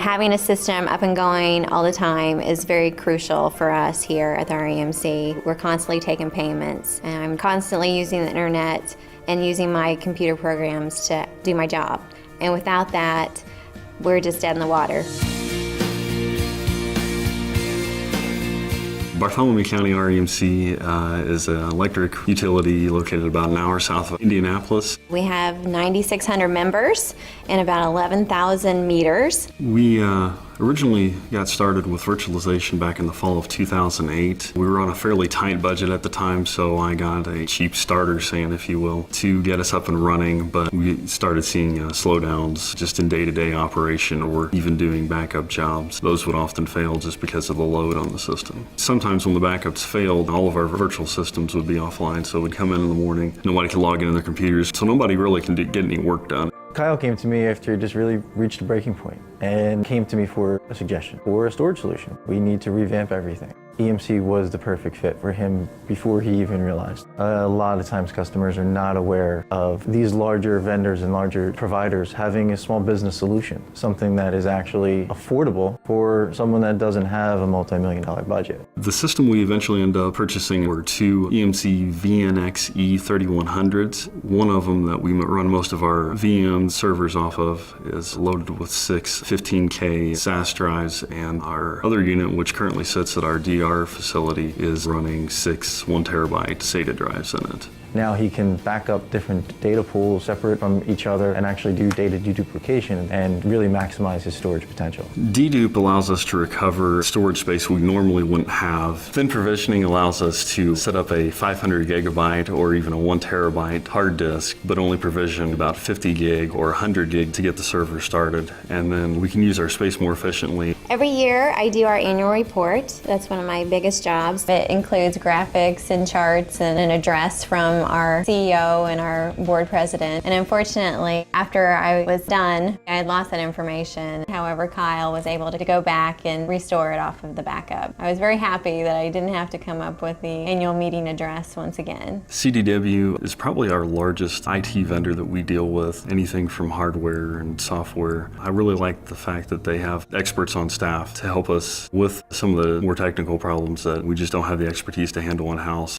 Having a system up and going all the time is very crucial for us here at the REMC. We're constantly taking payments, and I'm constantly using the internet and using my computer programs to do my job. And without that, we're just dead in the water. Bartholomew County REMC is an electric utility located about an hour south of Indianapolis. We have 9,600 members and about 11,000 meters. We originally got started with virtualization back in the fall of 2008. We were on a fairly tight budget at the time, so I got a cheap starter sand, if you will, to get us up and running, but we started seeing slowdowns just in day-to-day operation or even doing backup jobs. Those would often fail just because of the load on the system. Sometimes when the backups failed, all of our virtual systems would be offline, so we'd come in the morning, nobody could log into their computers, so nobody really can get any work done. Kyle came to me after he just really reached a breaking point and came to me for a suggestion for a storage solution. We need to revamp everything. EMC was the perfect fit for him before he even realized. A lot of times customers are not aware of these larger vendors and larger providers having a small business solution, something that is actually affordable for someone that doesn't have a multi-million-dollar budget. The system we eventually ended up purchasing were two EMC VNX E3100s. One of them that we run most of our VM servers off of is loaded with 6 15K SAS drives, and our other unit, which currently sits at our DR facility, is running 6 1 terabyte SATA drives in it. Now he can back up different data pools separate from each other and actually do data deduplication and really maximize his storage potential. Dedupe allows us to recover storage space we normally wouldn't have. Thin provisioning allows us to set up a 500 gigabyte or even a 1 terabyte hard disk, but only provision about 50 gig or 100 gig to get the server started. And then we can use our space more efficiently. Every year I do our annual report. That's one of my biggest jobs. It includes graphics and charts and an address from our CEO and our board president. And unfortunately, after I was done, I had lost that information. However, Kyle was able to go back and restore it off of the backup. I was very happy that I didn't have to come up with the annual meeting address once again. CDW is probably our largest IT vendor that we deal with, anything from hardware and software. I really like the fact that they have experts on staff to help us with some of the more technical problems that we just don't have the expertise to handle in-house.